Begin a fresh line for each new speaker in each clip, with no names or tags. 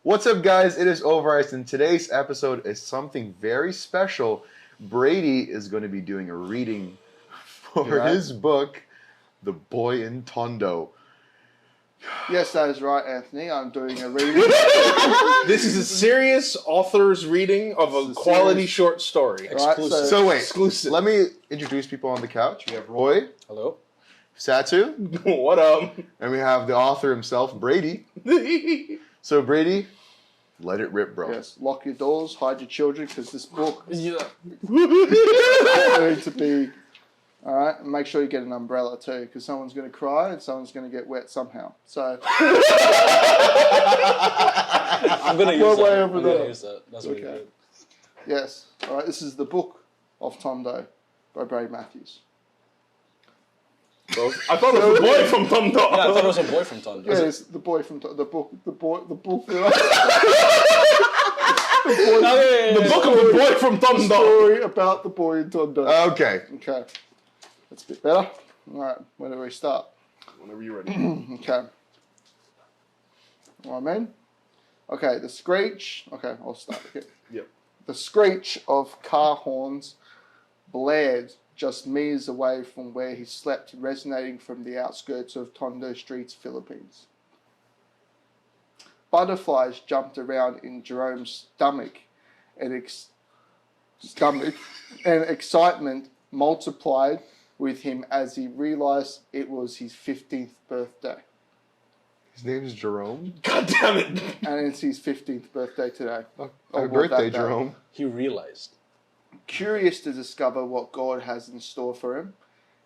What's up, guys? It is OverRice, and today's episode is something very special. Brady is going to be doing a reading for his book, The Boy in Tondo.
Yes, that is right, Anthony. I'm doing a reading.
This is a serious author's reading of a quality short story.
Exclusive.
So wait,
Exclusive.
let me introduce people on the couch. We have Roy.
Hello.
Satuye.
What up?
And we have the author himself, Brady. So Brady, let it rip, bro.
Yes, lock your doors, hide your children, because this book is going to be... Alright, and make sure you get an umbrella too, because someone's going to cry and someone's going to get wet somehow. So...
I'm going to use that. I'm going to use that. That's really good.
Yes. Alright, this is the book of Tondo by Brady Matthews.
I thought it was a boy from Tondo.
Yeah, I thought it was a boy from Tondo.
Yes, the boy from Tondo. The book.
The book of the boy from Tondo.
Story about the boy in Tondo.
Okay.
Okay. That's a bit better. Alright, where do we start?
Whenever you're ready.
Okay. All right, man. Okay, the screech. Okay, I'll start. Okay.
Yep.
The screech of car horns blared just meters away from where he slept, resonating from the outskirts of Tondo Street's Philippines. Butterflies jumped around in Jerome's stomach, and excitement multiplied with him as he realized it was his 15th birthday.
His name is Jerome.
God damn it.
And it's his 15th birthday today.
Happy birthday, Jerome.
He realized.
Curious to discover what God has in store for him,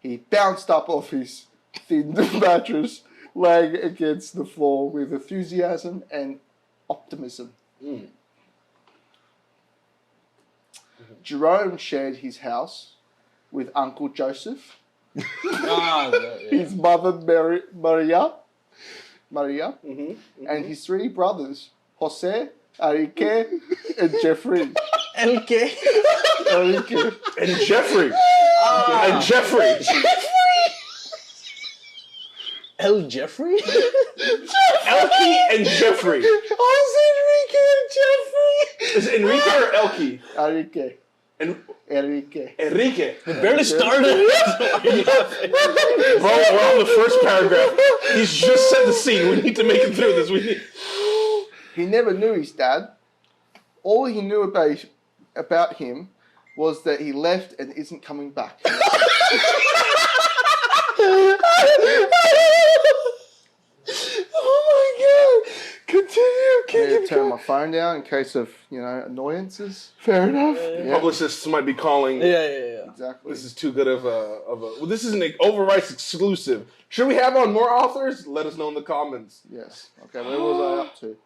he bounced up off his thin mattress, laying against the floor with enthusiasm and optimism. Jerome shared his house with Uncle Joseph, his mother Maria, and his three brothers, Jose, Enrique, and Jeffrey.
Enrique.
And Jeffrey. And Jeffrey.
El Jeffrey?
Elkie and Jeffrey.
Jose, Enrique, and Jeffrey.
Is it Enrique or Elkie?
Enrique.
Enrique.
We barely started.
Bro, we're on the first paragraph. He's just set the scene. We need to make it through this.
He never knew his dad. All he knew about him was that he left and isn't coming back.
Oh my god! Continue.
I need to turn my phone down in case of, annoyances.
Fair enough.
Publicists might be calling.
Yeah.
Exactly.
This is too good of a. Well, this is an OverRice exclusive. Should we have on more authors? Let us know in the comments.
Yes. Okay, where was I up to?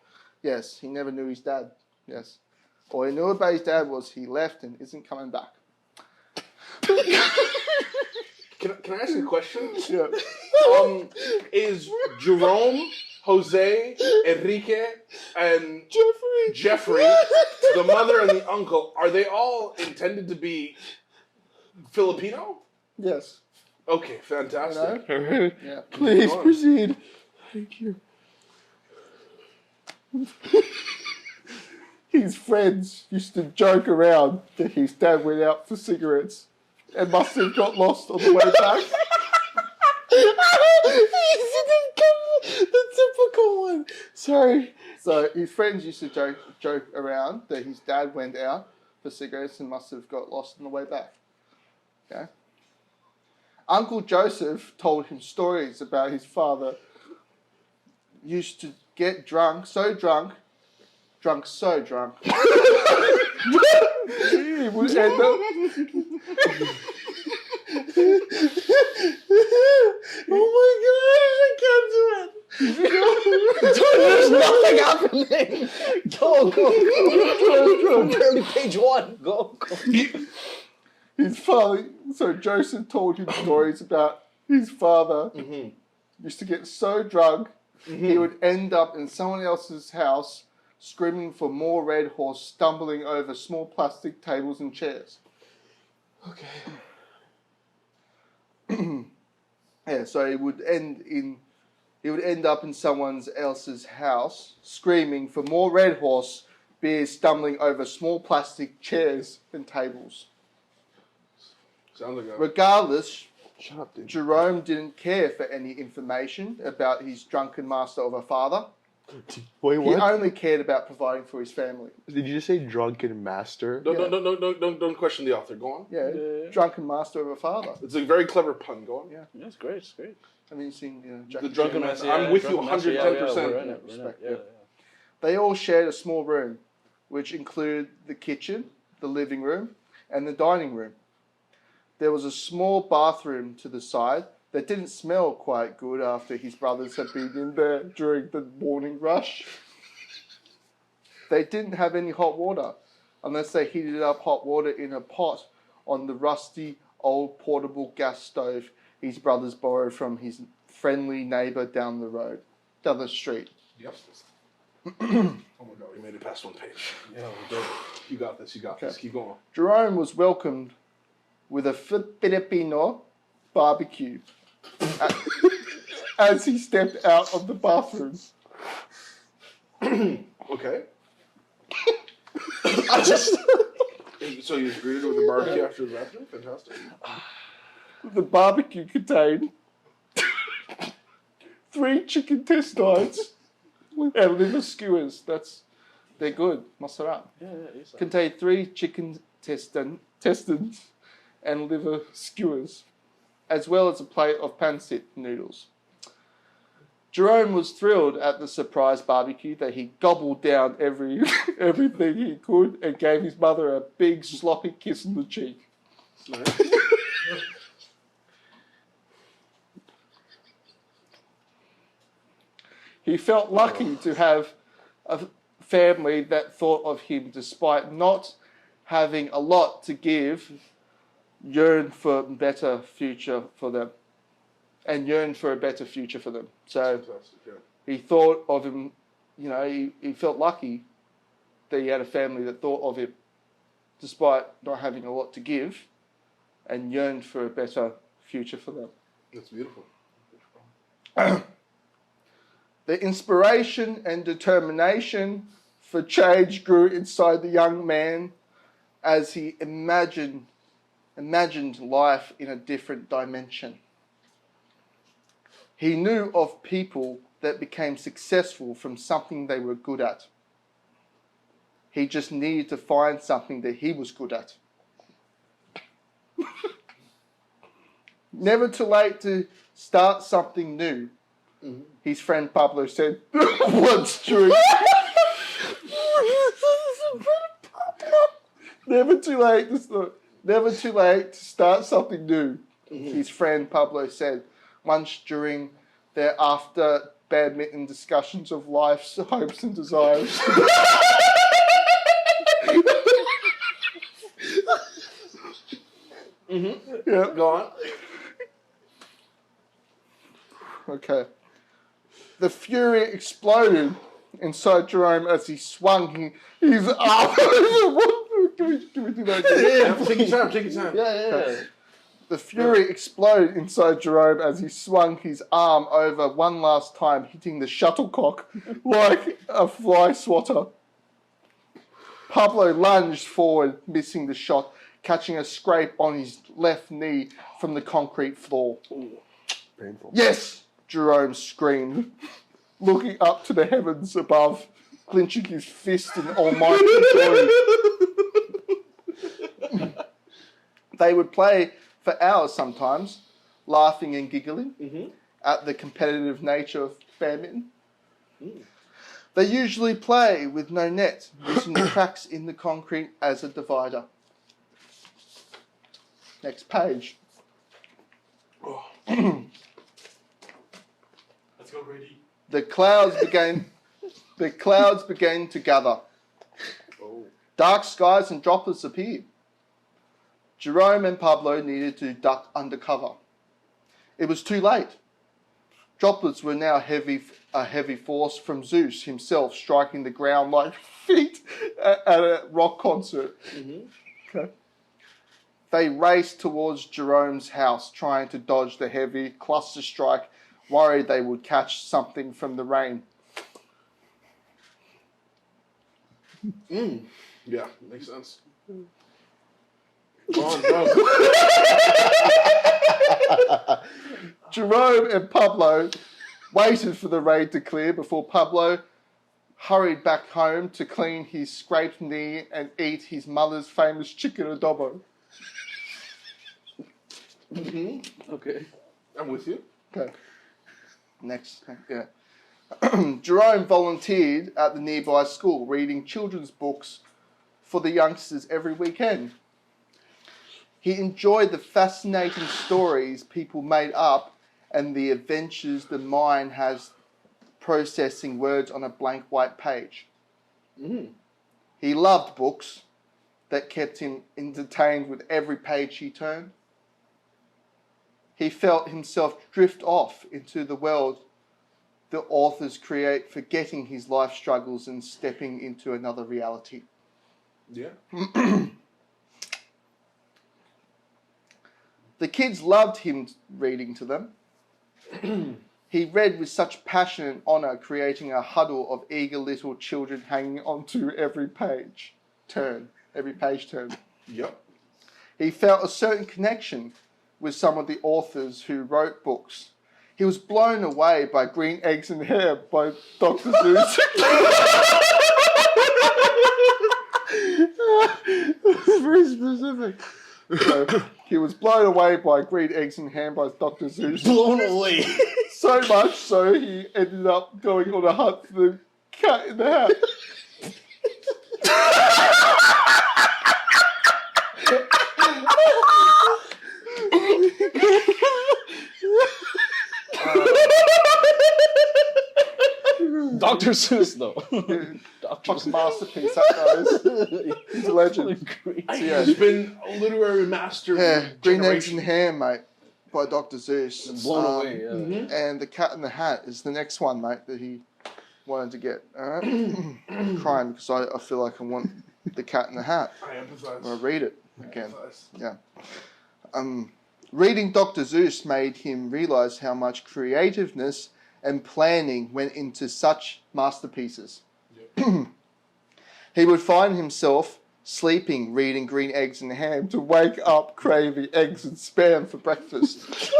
Yes, he never knew his dad. Yes. All he knew about his dad was he left and isn't coming back.
Can I ask you a question?
Yeah.
Is Jerome, Jose, Enrique, and Jeffrey, the mother and the uncle, are they all intended to be Filipino?
Yes.
Okay, fantastic.
Yeah.
Please proceed. Thank you.
His friends used to joke around that his dad went out for cigarettes and must have got lost on the way back.
The typical one. Sorry.
So his friends used to joke around that his dad went out for cigarettes and must have got lost on the way back. Okay. Uncle Joseph told him stories about his father used to get drunk so drunk. He would end up...
Oh my gosh, I can't do it. There's nothing happening. Go. Barely page 1. Go.
His father... So Joseph told him stories about his father used to get so drunk he would end up in someone else's house screaming for more Red Horse, stumbling over small plastic tables and chairs.
Okay.
Yeah, so it would end in he would end up in someone else's house screaming for more Red Horse beer, stumbling over small plastic chairs and tables.
Sounds like a...
Regardless,
Shut up, dude.
Jerome didn't care for any information about his drunken master of a father.
Wait,
He
what?
only cared about providing for his family.
Did you just say drunken master?
Don't question the author. Go on.
Yeah,
Yeah.
drunken master of a father.
It's a very clever pun. Go on.
Yeah.
Yeah, it's great. It's great.
I mean, you've seen
The drunken master.
Yeah,
I'm with you
Drunken Master,
110%.
we're in it.
Respect,
Yeah.
They all shared a small room, which included the kitchen, the living room, and the dining room. There was a small bathroom to the side that didn't smell quite good after his brothers had been in there during the morning rush. They didn't have any hot water, unless they heated up hot water in a pot on the rusty old portable gas stove his brothers borrowed from his friendly neighbour down the street.
Yep. Oh my god, we made it past one page.
Yeah, we did.
You got this. You got this. Keep going.
Jerome was welcomed with a Filipino barbecue as he stepped out of the bathroom.
Okay. So you was greeted with the barbecue after the bathroom? Fantastic.
The barbecue contained 3 chicken intestines and liver skewers. They're good. Masarap.
Yeah, easy.
Contained 3 chicken intestines and liver skewers, as well as a plate of pancit noodles. Jerome was thrilled at the surprise barbecue that he gobbled down everything he could and gave his mother a big sloppy kiss on the cheek.
Nice.
He felt lucky to have a family that thought of him despite not having a lot to give, yearned for a better future for them. So
Fantastic, yeah.
he thought of him, he felt lucky that he had a family that thought of him despite not having a lot to give and yearned for a better future for them.
That's beautiful.
The inspiration and determination for change grew inside the young man as he imagined life in a different dimension. He knew of people that became successful from something they were good at. He just needed to find something that he was good at. Never too late to start something new, his friend Pablo said once during... Never too late to start something new, his friend Pablo said once during their after badminton discussions of life's hopes and desires. Yeah.
Go on.
Okay. The fury exploded inside Jerome as he swung his arm. Can we do that again?
Yeah, take your time.
Yeah.
The fury exploded inside Jerome as he swung his arm over one last time, hitting the shuttlecock like a fly swatter. Pablo lunged forward, missing the shot, catching a scrape on his left knee from the concrete floor.
Painful.
Yes, Jerome screamed, looking up to the heavens above, clenching his fist in almighty joy. They would play for hours sometimes, laughing and giggling at the competitive nature of badminton. They usually play with no net, using the cracks in the concrete as a divider. Next page.
Let's go, Brady.
The clouds began to gather. Dark skies and droplets appeared. Jerome and Pablo needed to duck under cover. It was too late. Droplets were now a heavy force from Zeus himself, striking the ground like feet at a rock concert. Okay. They raced towards Jerome's house, trying to dodge the heavy cluster strike worried they would catch something from the rain.
Yeah, makes sense. Go on, bro.
Jerome and Pablo waited for the rain to clear before Pablo hurried back home to clean his scraped knee and eat his mother's famous chicken adobo.
Okay. I'm with you.
Okay. Next. Yeah. Jerome volunteered at the nearby school, reading children's books for the youngsters every weekend. He enjoyed the fascinating stories people made up and the adventures the mind has processing words on a blank white page. He loved books that kept him entertained with every page he turned. He felt himself drift off into the world the authors create, forgetting his life struggles and stepping into another reality.
Yeah.
The kids loved him reading to them. He read with such passion and honour, creating a huddle of eager little children hanging onto every page turn.
Yep.
He felt a certain connection with some of the authors who wrote books. He was blown away by Green Eggs and Ham by Dr. Seuss.
Very specific.
So, he was blown away by Green Eggs and Ham by Dr. Seuss.
Blown away.
So much so he ended up going on a hunt for the Cat in the Hat.
Dr. Seuss, though.
Fucking masterpiece, that guy. He's a legend.
Yeah. He's been a literary master.
Yeah,
for
Green Eggs and
generations.
Ham, mate, by Dr. Zeus.
Blown away, yeah.
And the Cat in the Hat is the next one, mate, that he wanted to get. Alright? I'm crying because I feel like I want the Cat in the Hat.
I empathize.
I'll read it again.
I empathize.
Yeah. Reading Dr. Zeus made him realise how much creativeness and planning went into such masterpieces.
Yep.
He would find himself sleeping, reading Green Eggs and Ham to wake up craving eggs and spam for breakfast.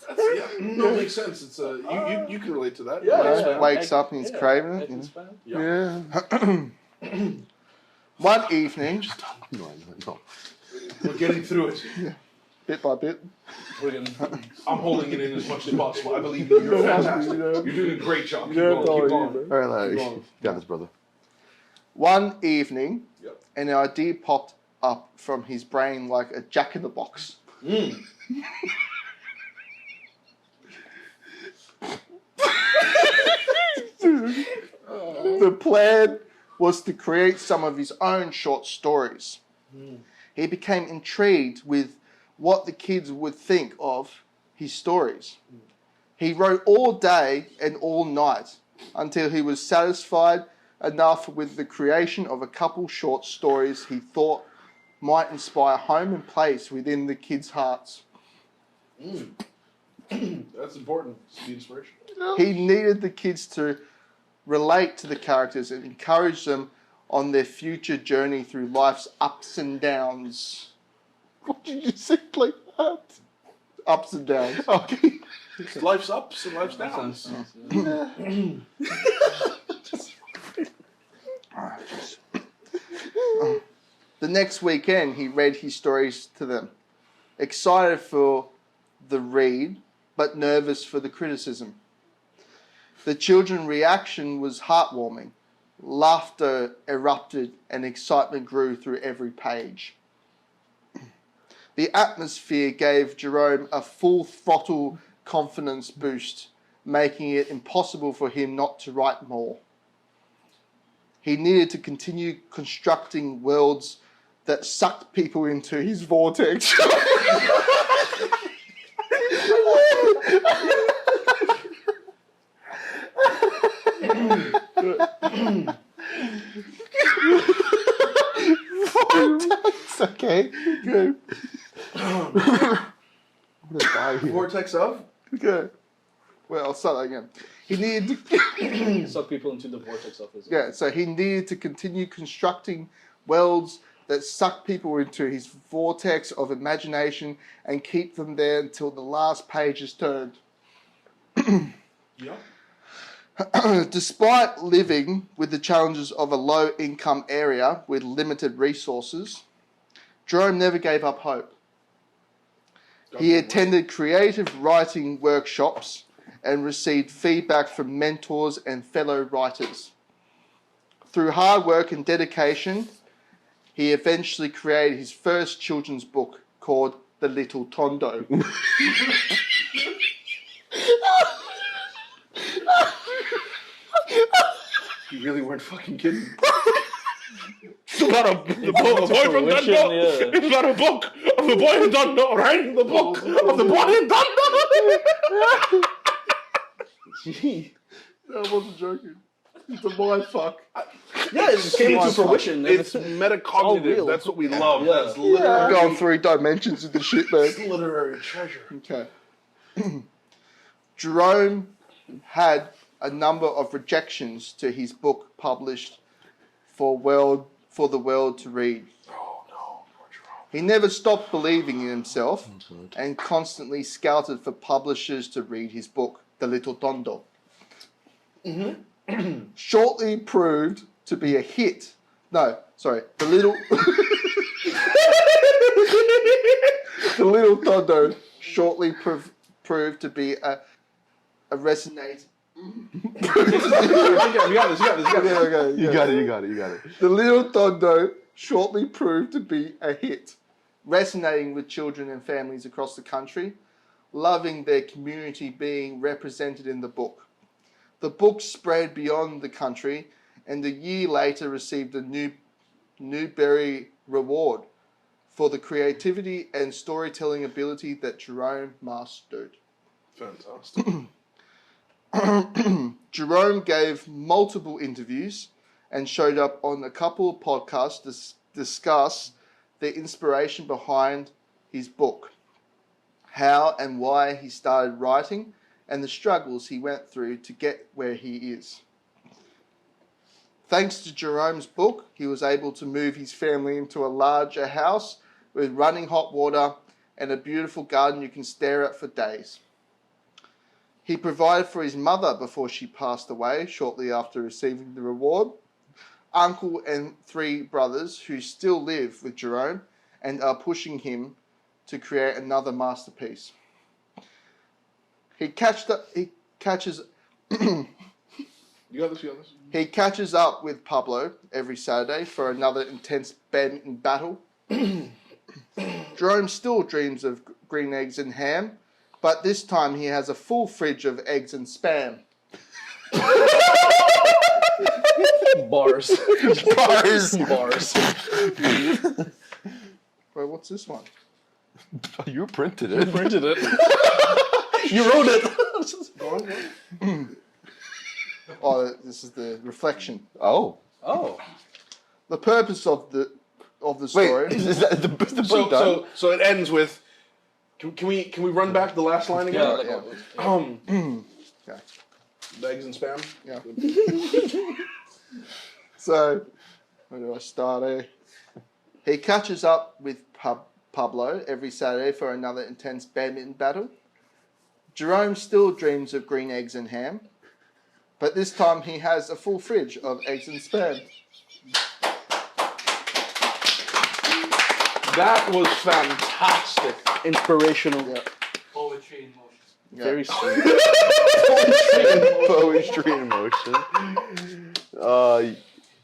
Yeah, no, it makes sense. It's you can relate to that.
Yeah.
Wakes up and he's craving it.
Yeah.
One evening,
No.
We're getting through it.
bit by bit.
I'm holding it in as much as possible. I believe in you. You're fantastic. You're doing a great job. Keep going. Keep going.
All right, Larry.
Keep going.
Got this, brother.
One evening,
Yep.
an idea popped up from his brain like a jack-in-the-box. The plan was to create some of his own short stories. He became intrigued with what the kids would think of his stories. He wrote all day and all night until he was satisfied enough with the creation of a couple short stories he thought might inspire home and place within the kids' hearts.
That's important. It's the inspiration.
He needed the kids to relate to the characters and encourage them on their future journey through life's ups and downs. What did you say like that? Ups and downs.
Okay.
Life's ups and life's downs.
The next weekend, he read his stories to them, excited for the read, but nervous for the criticism. The children's reaction was heartwarming. Laughter erupted and excitement grew through every page. The atmosphere gave Jerome a full throttle confidence boost, making it impossible for him not to write more. He needed to continue constructing worlds that sucked people into his vortex.
Okay. Good.
vortex of?
Okay. Well, I'll start that again. He needed to...
Suck people into the vortex of his.
Yeah, so he needed to continue constructing worlds that suck people into his vortex of imagination and keep them there until the last page is turned.
Yeah.
Despite living with the challenges of a low-income area with limited resources, Jerome never gave up hope. He attended creative writing workshops and received feedback from mentors and fellow writers. Through hard work and dedication, he eventually created his first children's book called The Little Tondo.
You really weren't fucking kidding. It's about a boy from Tondo.
Yeah.
It's about a book of the boy in Tondo, writing the book of the boy in Tondo. Gee.
I wasn't joking. It's a mind fuck.
Yeah, it just came into fruition.
It's metacognitive.
real.
That's what we love.
Yeah.
That's
I'm
literary,
going through dimensions of the shit, man.
literary treasure.
Okay. Jerome had a number of rejections to his book published for the world to read.
Oh no, poor Jerome.
He never stopped believing in himself and constantly scouted for publishers to read his book, The Little Tondo. Shortly proved to be a hit. No, sorry, The Little The Little Tondo shortly proved to be a resonate.
We got this.
You got it.
The Little Tondo shortly proved to be a hit, resonating with children and families across the country, loving their community being represented in the book. The book spread beyond the country, and a year later received a Newbery Award for the creativity and storytelling ability that Jerome mastered.
Fantastic.
Jerome gave multiple interviews and showed up on a couple of podcasts to discuss the inspiration behind his book, how and why he started writing, and the struggles he went through to get where he is. Thanks to Jerome's book, he was able to move his family into a larger house with running hot water and a beautiful garden you can stare at for days. He provided for his mother before she passed away shortly after receiving the reward, uncle and 3 brothers who still live with Jerome and are pushing him to create another masterpiece. He catches
You got this.
He catches up with Pablo every Saturday for another intense badminton battle. Jerome still dreams of green eggs and ham, but this time he has a full fridge of eggs and spam.
Bars.
Wait, what's this one?
You printed it.
Printed it. You wrote it.
Oh, this is the reflection.
Oh.
Oh.
The purpose of the story.
Wait, is that the book done?
So it ends with. Can we run back the last line again?
Okay.
The eggs and spam.
Yeah. So, where do I start here? He catches up with Pablo every Saturday for another intense badminton battle. Jerome still dreams of green eggs and ham, but this time he has a full fridge of eggs and spam.
That was fantastic.
Inspirational.
Yeah.
Poetry in motion.
Yeah.
Very sweet.
Poetry in motion.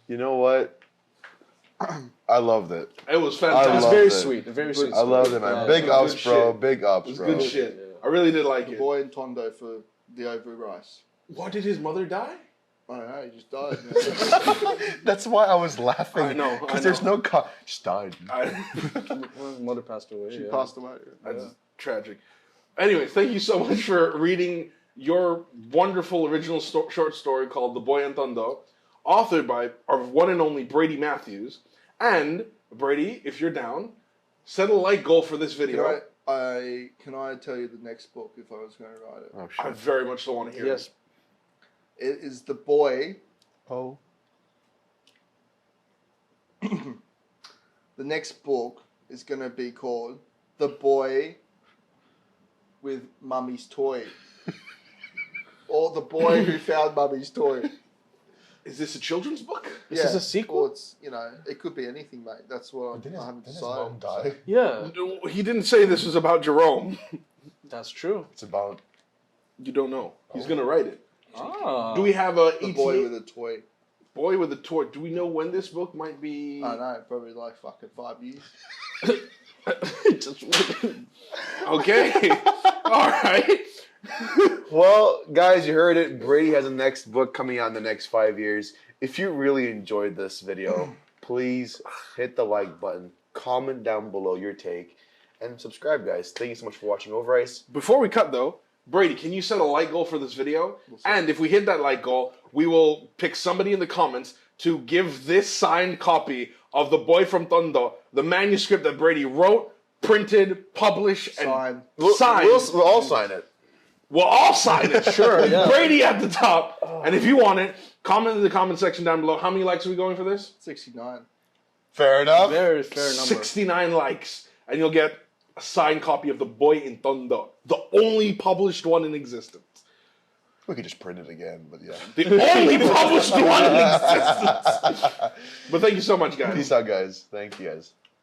You know what? I loved it.
It was
I
fantastic.
It's
loved
very
it.
sweet. Very sweet.
I loved it, man.
Yeah,
Big
it was
ups,
good
bro.
shit.
Big ups,
It was
bro.
good shit. I really did like
The
it.
boy in Tondo for the OverRice.
What, did his mother die?
I don't know, he just died. Man.
That's why I was laughing.
I know,
Because there's no just died.
Mother passed away.
She
yeah.
passed away.
That's tragic. Anyways, thank you so much for reading your wonderful original short story called The Boy and Tondo, authored by our one and only Brady Matthews. And, Brady, if you're down, set a like goal for this video.
Can I tell you the next book if I was going to write it?
Oh,
I
sure.
very much so want to hear
Yes.
It is The Boy.
Oh.
The next book is going to be called The Boy with Mummy's Toy. Or The Boy Who Found Mummy's Toy.
it. Is this a children's book?
Is this a sequel?
Or it's, it could be anything, mate. That's what I haven't
Didn't his
decided.
mom die?
Yeah,
No, he didn't say this was about Jerome.
that's true.
It's about...
You don't know. He's going to write it.
Ah.
Do we have a
The
ETA?
Boy with a Toy.
Boy with a toy. Do we know when this book might be?
I know, probably like fucking 5 years.
Just-
Okay. All right.
Well, guys, you heard it. Brady has a next book coming out in the next 5 years. If you really enjoyed this video, please hit the like button, comment down below your take, and subscribe, guys. Thank you so much for watching OverRice.
Before we cut, though, Brady, can you set a like goal for this video? And if we hit that like goal, we will pick somebody in the comments to give this signed copy of The Boy from Tondo, the manuscript that Brady wrote, printed, published, and
Signed.
signed.
We'll all sign it.
We'll all sign it.
Sure, yeah.
Brady at the top. And if you want it, comment in the comment section down below. How many likes are we going for this?
69.
Fair enough.
Very fair number.
69 likes. And you'll get a signed copy of The Boy in Tondo, the only published one in existence.
We could just print it again, but yeah.
The only published one in existence. But thank you so much, guys.
Peace out, guys. Thank you, guys.